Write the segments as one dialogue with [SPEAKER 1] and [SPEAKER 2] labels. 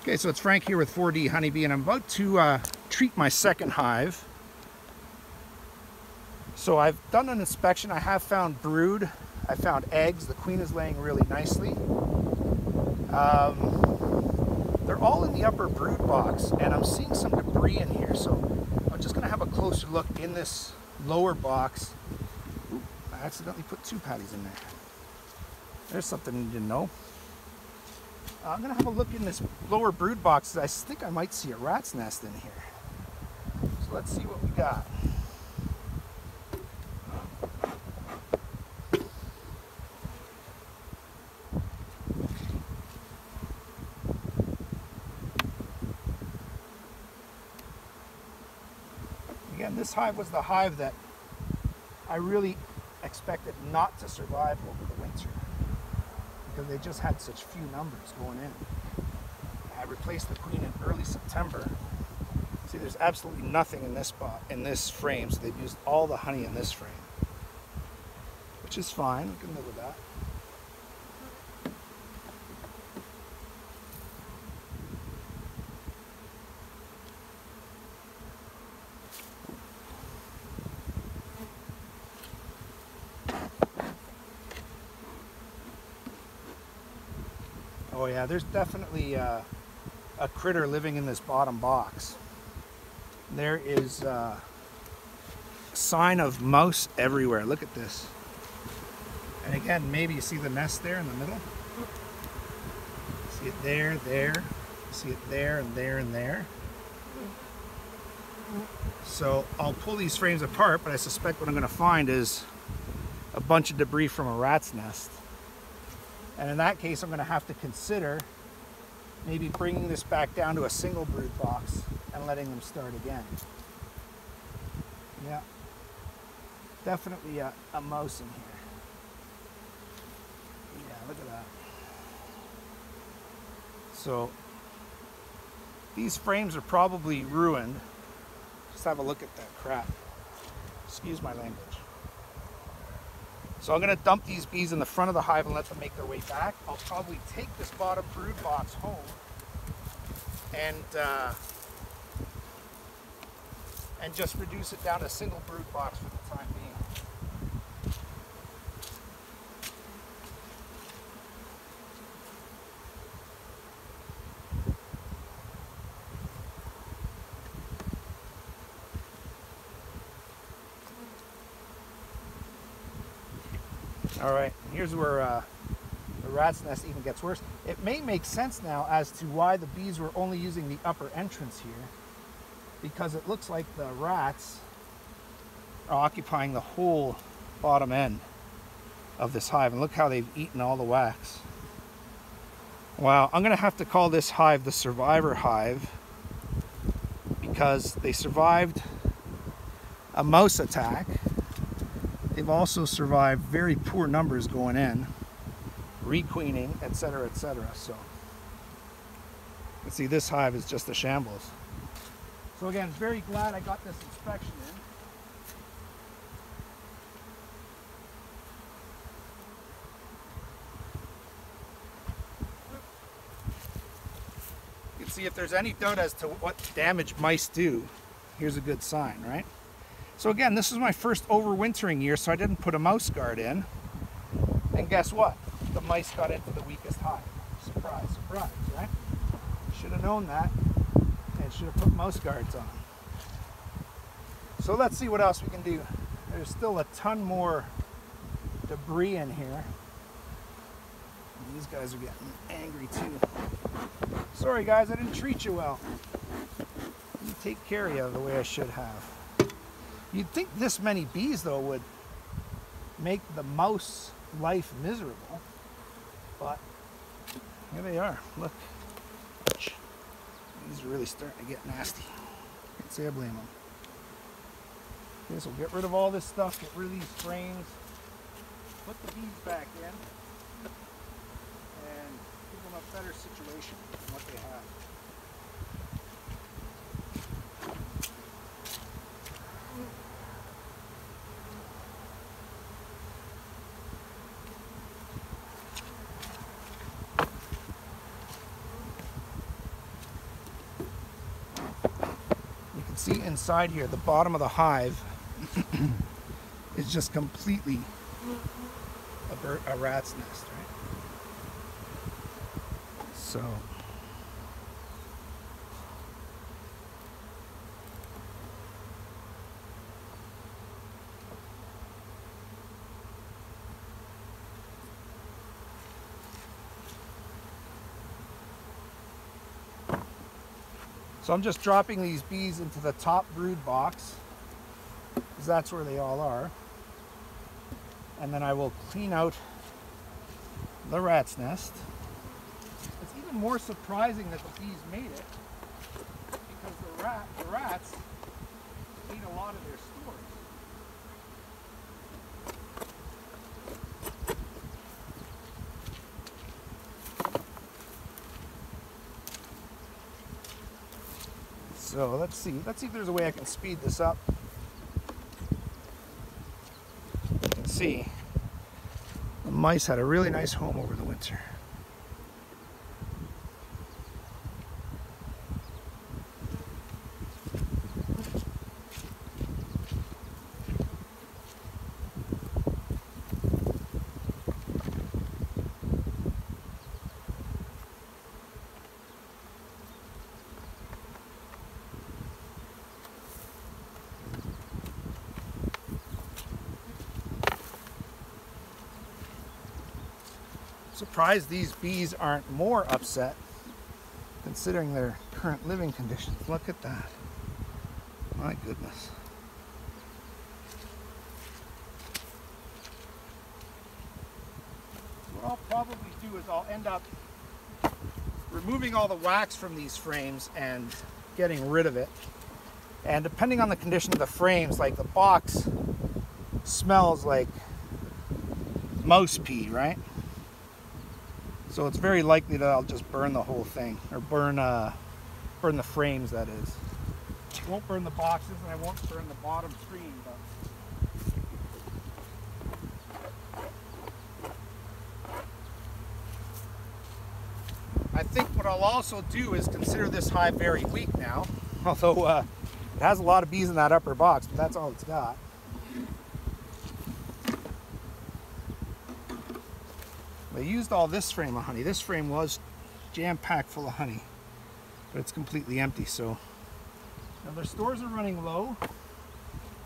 [SPEAKER 1] Okay, so it's Frank here with 4D Honeybee, and I'm about to treat my second hive. So I've done an inspection. I have found brood. I found eggs. The queen is laying really nicely. They're all in the upper brood box, and I'm seeing some debris in here. So I'm just going to have a closer look in this lower box. Ooh, I accidentally put 2 patties in there. There's something you didn't know. I'm going to have a look in this lower brood box. I think I might see a rat's nest in here. So let's see what we got. Again, this hive was the hive that I really expected not to survive over the winter, because they just had such few numbers going in. I replaced the queen in early September. See, there's absolutely nothing in this spot, in this frame, so they've used all the honey in this frame, which is fine. We can live with that. Oh yeah, there's definitely a critter living in this bottom box. There is a sign of mouse everywhere. Look at this. And again, maybe you see the nest there in the middle. See it there, there. See it there and there and there. So I'll pull these frames apart, but I suspect what I'm going to find is a bunch of debris from a rat's nest. And in that case, I'm going to have to consider maybe bringing this back down to a single brood box and letting them start again. Yeah, definitely a mouse in here. Yeah, look at that. So these frames are probably ruined. Just have a look at that crap. Excuse my language. So I'm going to dump these bees in the front of the hive and let them make their way back. I'll probably take this bottom brood box home and just reduce it down to a single brood box for the time being. All right, here's where the rat's nest even gets worse. It may make sense now as to why the bees were only using the upper entrance here, because it looks like the rats are occupying the whole bottom end of this hive. And look how they've eaten all the wax. Wow, I'm going to have to call this hive the survivor hive, because they survived a mouse attack. They've also survived very poor numbers going in, requeening, etc., etc. So, you can see this hive is just a shambles. So again, very glad I got this inspection in. You can see if there's any doubt as to what damage mice do, here's a good sign, right? So again, this is my first overwintering year, so I didn't put a mouse guard in. And guess what? The mice got into the weakest hive. Surprise, surprise, right? Should have known that, and should have put mouse guards on. So let's see what else we can do. There's still a ton more debris in here. And these guys are getting angry too. Sorry guys, I didn't treat you well. I didn't take care of you the way I should have. You'd think this many bees, though, would make the mouse life miserable, but here they are. Look, these are really starting to get nasty. Can't say I blame them. Okay, so get rid of all this stuff, get rid of these frames, put the bees back in, and give them a better situation than what they have. see inside here, the bottom of the hive is just completely a rat's nest, right? So I'm just dropping these bees into the top brood box, because that's where they all are. And then I will clean out the rat's nest. It's even more surprising that the bees made it, because the rats ate a lot of their stores. So let's see if there's a way I can speed this up. You can see the mice had a really nice home over the winter. Surprised these bees aren't more upset considering their current living conditions. Look at that. My goodness. What I'll probably do is I'll end up removing all the wax from these frames and getting rid of it. And depending on the condition of the frames, like the box smells like mouse pee, right? So it's very likely that I'll just burn the whole thing, or burn the frames, that is. I won't burn the boxes, and I won't burn the bottom screen, but I think what I'll also do is consider this hive very weak now, although it has a lot of bees in that upper box, but that's all it's got. They used all this frame of honey. This frame was jam-packed full of honey, but it's completely empty. So now their stores are running low,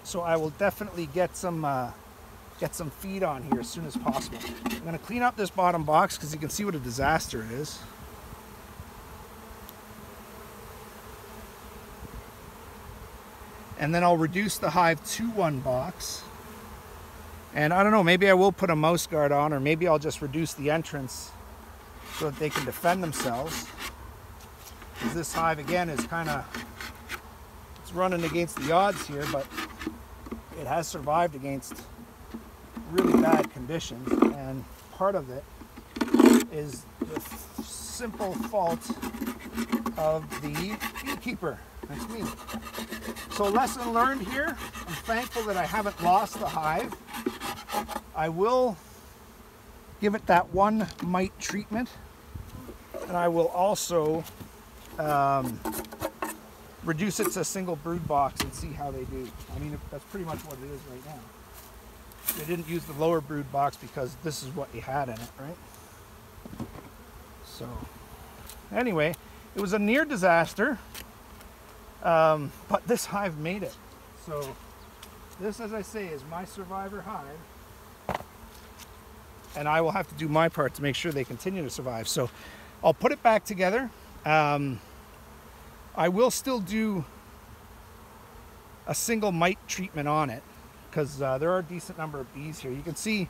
[SPEAKER 1] so I will definitely get some feed on here as soon as possible. I'm going to clean up this bottom box because you can see what a disaster it is. And then I'll reduce the hive to one box. And I don't know, maybe I will put a mouse guard on, or maybe I'll just reduce the entrance so that they can defend themselves. Because this hive, again, is it's running against the odds here, but it has survived against really bad conditions. And part of it is the simple fault of the beekeeper. That's me. So lesson learned here. I'm thankful that I haven't lost the hive. I will give it that one mite treatment, and I will also reduce it to a single brood box and see how they do. I mean, that's pretty much what it is right now. They didn't use the lower brood box because this is what you had in it, right? So anyway, it was a near disaster, but this hive made it. So this, as I say, is my survivor hive, and I will have to do my part to make sure they continue to survive. So I'll put it back together. I will still do a single mite treatment on it because there are a decent number of bees here. You can see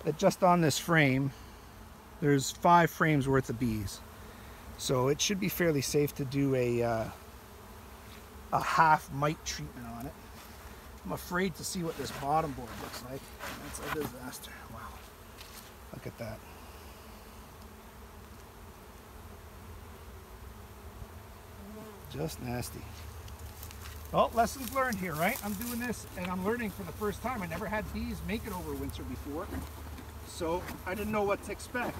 [SPEAKER 1] that just on this frame, there's 5 frames worth of bees. So it should be fairly safe to do a half mite treatment on it. I'm afraid to see what this bottom board looks like. That's a disaster. Wow. Look at that. Just nasty. Well, lessons learned here, right? I'm doing this and I'm learning for the first time. I never had bees make it over winter before, so I didn't know what to expect.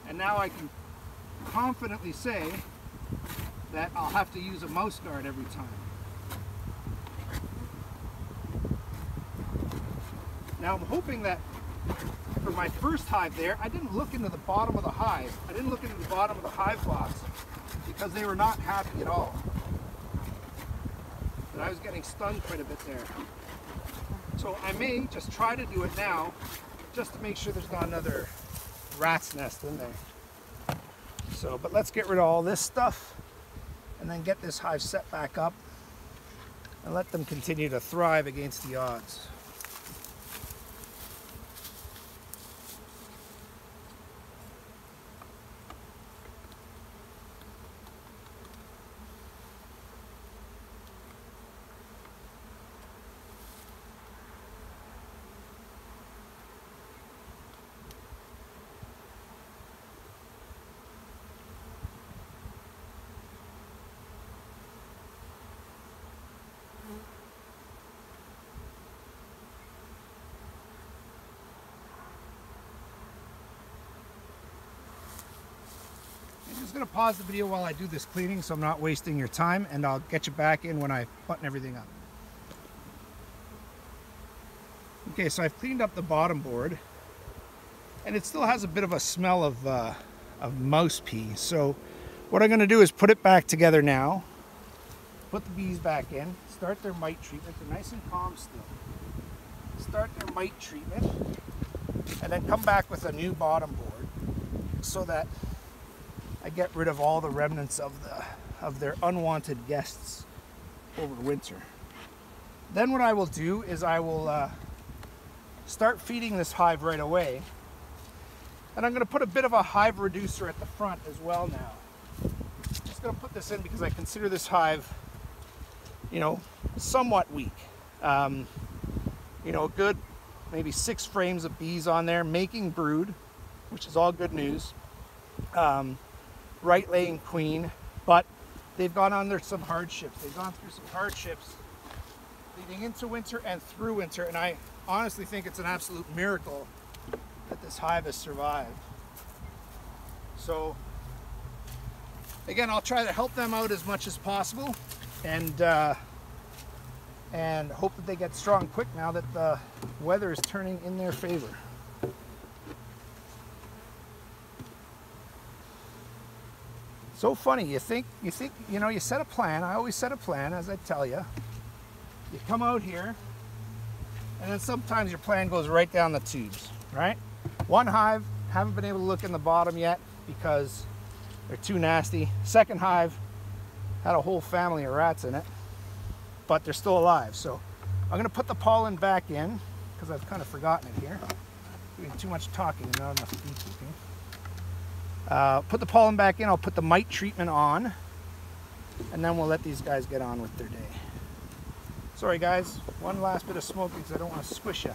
[SPEAKER 1] And now I can confidently say that I'll have to use a mouse guard every time. Now I'm hoping that for my first hive there, I didn't look into the bottom of the hive. I didn't look into the bottom of the hive box because they were not happy at all. And I was getting stung quite a bit there. So I may just try to do it now just to make sure there's not another rat's nest in there. So, but let's get rid of all this stuff and then get this hive set back up and let them continue to thrive against the odds. I'm just going to pause the video while I do this cleaning so I'm not wasting your time, and I'll get you back in when I button everything up. Okay, so I've cleaned up the bottom board, and it still has a bit of a smell of mouse pee. So what I'm going to do is put it back together now, put the bees back in, start their mite treatment. They're nice and calm still. Start their mite treatment, and then come back with a new bottom board so that I get rid of all the remnants of their unwanted guests over winter. Then what I will do is I will start feeding this hive right away, and I'm going to put a bit of a hive reducer at the front as well now. Just going to put this in because I consider this hive, you know, somewhat weak. You know, a good maybe 6 frames of bees on there making brood, which is all good news. Right laying queen, but they've gone under some hardships. They've gone through some hardships leading into winter and through winter, and I honestly think it's an absolute miracle that this hive has survived. So again, I'll try to help them out as much as possible, and hope that they get strong quick now that the weather is turning in their favor. So funny, you think, you know, you set a plan. I always set a plan, as I tell you. You come out here, and then sometimes your plan goes right down the tubes, right? One hive, haven't been able to look in the bottom yet because they're too nasty. Second hive had a whole family of rats in it, but they're still alive. So I'm gonna put the pollen back in because I've kind of forgotten it here. Doing too much talking and not enough beekeeping. Put the pollen back in, I'll put the mite treatment on, and then we'll let these guys get on with their day. Sorry guys, one last bit of smoke because I don't want to squish you.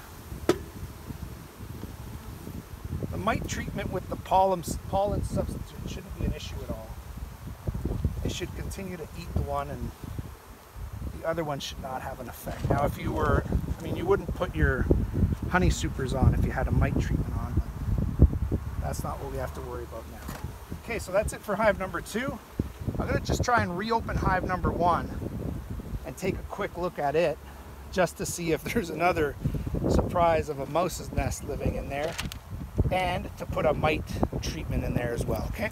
[SPEAKER 1] The mite treatment with the pollen substitute shouldn't be an issue at all. They should continue to eat the one, and the other one should not have an effect. Now if you were, I mean, you wouldn't put your honey supers on if you had a mite treatment on. That's not what we have to worry about now. Okay, so that's it for hive number 2. I'm going to just try and reopen hive number 1 and take a quick look at it just to see if there's another surprise of a mouse's nest living in there, and to put a mite treatment in there as well, okay?